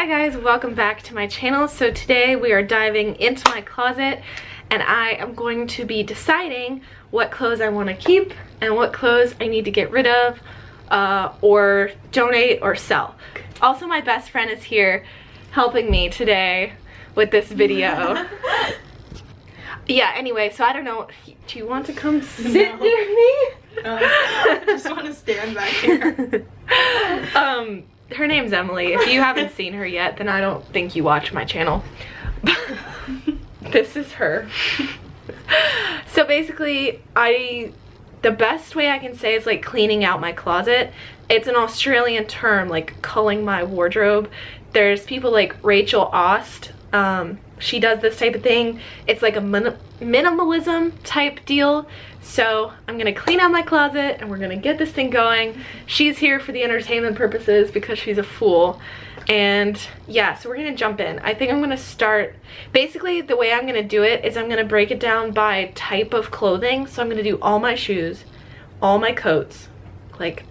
Hi guys, welcome back to my channel. So today we are diving into my closet and I am going to be deciding what clothes I want to keep and what clothes I need to get rid of or donate or sell. Also, my best friend is here helping me today with this video. Yeah, anyway, so I don't know, do you want to come sit near me? I just want to stand back here. Her name's Emily. If you haven't seen her yet, then I don't think you watch my channel. This is her. So basically, the best way I can say is like cleaning out my closet. It's an Australian term, like culling my wardrobe. There's people like Rachel Ost. She does this type of thing. It's like a minimalism type deal. So I'm gonna clean out my closet and we're gonna get this thing going. She's here for the entertainment purposes because she's a fool. And yeah, so we're gonna jump in. I think I'm gonna start, basically the way I'm gonna do it is I'm gonna break it down by type of clothing. So I'm gonna do all my shoes, all my coats, like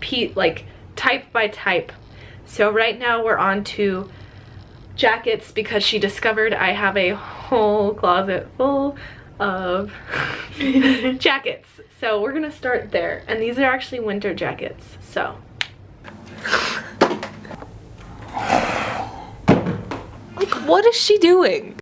type by type. So right now we're on to jackets because she discovered I have a whole closet full of jackets. So we're gonna start there, and these are actually winter jackets. So like, what is she doing?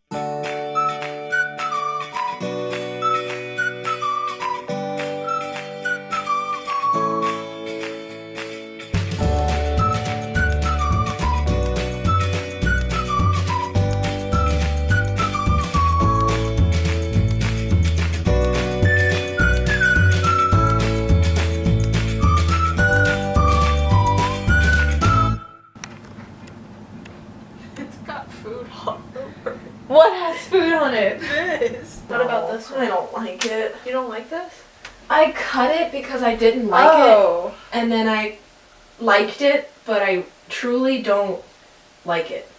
What has food on it? This. What about this one? I don't like it. You don't like this? I cut it because I didn't like it, and then I liked it, but I truly don't like it.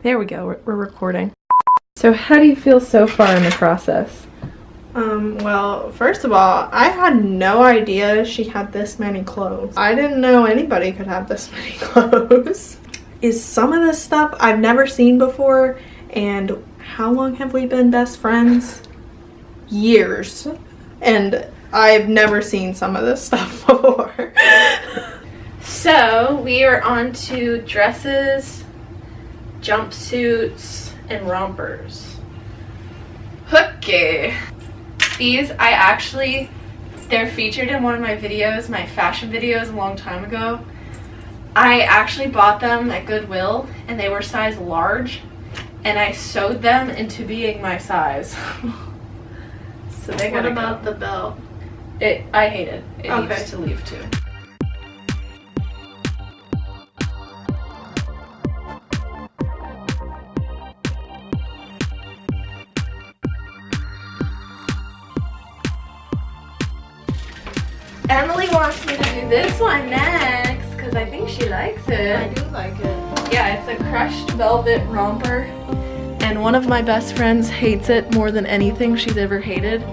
There we go, we're recording. So how do you feel so far in the process? Well, first of all, I had no idea she had this many clothes. I didn't know anybody could have this many clothes. Is some of this stuff I've never seen before, and how long have we been best friends? Years. And I've never seen some of this stuff before. So we are on to dresses, jumpsuits, and rompers. Okay. These they're featured in one of my videos, my fashion videos a long time ago. I actually bought them at Goodwill and they were size large, and I sewed them into being my size. So they gotta What about the belt? I hate it. It Okay. needs to leave too. Emily wants me to do this one next because I think she likes it. I do like it. Yeah, it's a crushed velvet romper, and one of my best friends hates it more than anything she's ever hated.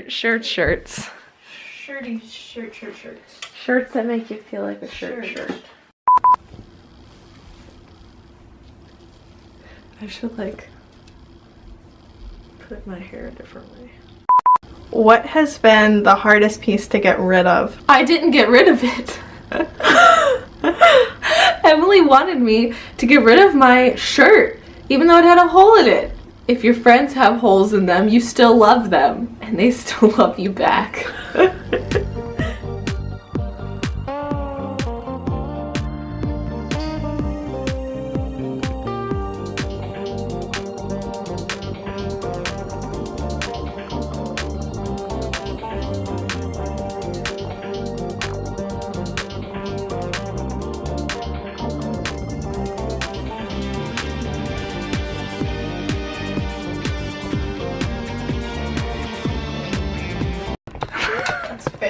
Shirts. Shirts. Shirts that make you feel like a shirt. I should like put my hair a different way. What has been the hardest piece to get rid of? I didn't get rid of it. Emily wanted me to get rid of my shirt, even though it had a hole in it. If your friends have holes in them, you still love them, and they still love you back.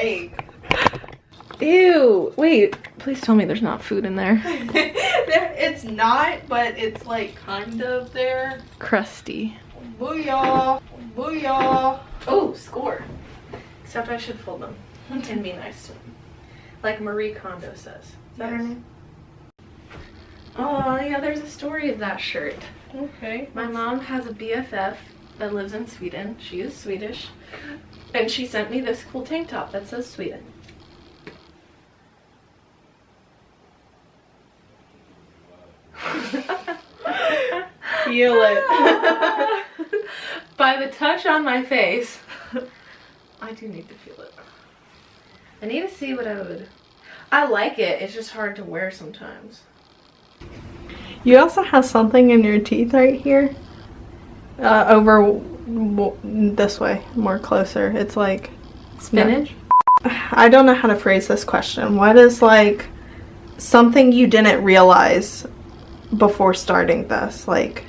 fake. Wait, please tell me there's not food in there. It's not, but it's like kind of there. Crusty. Booyah! Booyah! Oh, score. Except I should fold them and be nice to them. Like Marie Kondo says. Is that her name? Oh, yeah, there's a story of that shirt. Okay. My mom has a BFF that lives in Sweden. She is Swedish. And she sent me this cool tank top that says Sweden. Feel it. By the touch on my face. I do need to feel it. I need to see what I like it. It's just hard to wear sometimes. You also have something in your teeth right here. Over this way, more closer. It's like Spinach? No. I don't know how to phrase this question. What is like something you didn't realize before starting this, like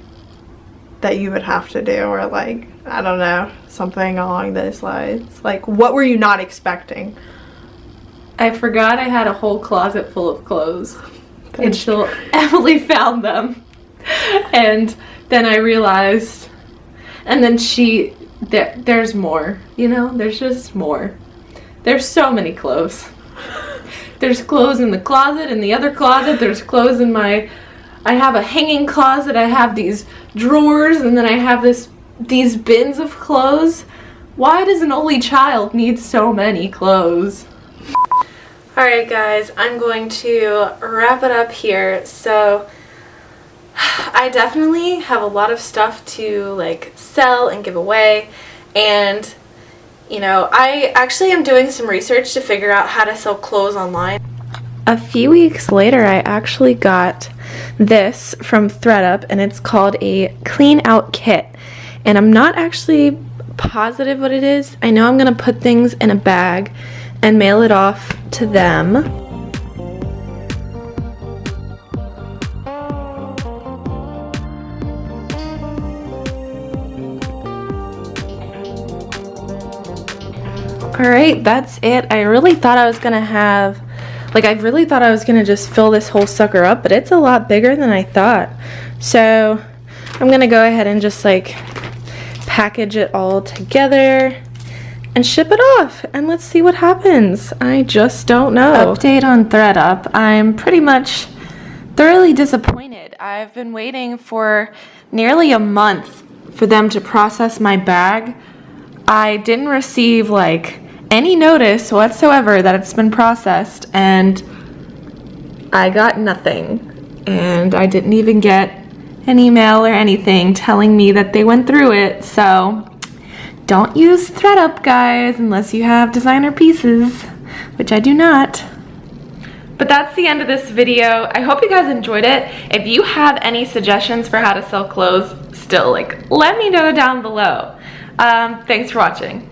that you would have to do, or like, I don't know, something along those lines? Like, what were you not expecting? I forgot I had a whole closet full of clothes until Emily found them. And then I realized, and then there's more, you know, there's just more. There's so many clothes. There's clothes in the closet, in the other closet, there's clothes in I have a hanging closet, I have these drawers, and then I have these bins of clothes. Why does an only child need so many clothes? Alright guys, I'm going to wrap it up here. So I definitely have a lot of stuff to like sell and give away, and you know, I actually am doing some research to figure out how to sell clothes online. A few weeks later, I actually got this from ThredUp, and it's called a clean out kit, and I'm not actually positive what it is. I know I'm gonna put things in a bag and mail it off to them. Alright, that's it. I really thought I was gonna have, like, I really thought I was gonna just fill this whole sucker up, but it's a lot bigger than I thought. So I'm gonna go ahead and just like package it all together and ship it off, and let's see what happens. I just don't know. Update on ThredUp. I'm pretty much thoroughly disappointed. I've been waiting for nearly a month for them to process my bag. I didn't receive like any notice whatsoever that it's been processed, and I got nothing. And I didn't even get an email or anything telling me that they went through it. So don't use ThredUp, guys, unless you have designer pieces, which I do not. But that's the end of this video. I hope you guys enjoyed it. If you have any suggestions for how to sell clothes still, like, let me know down below. Thanks for watching.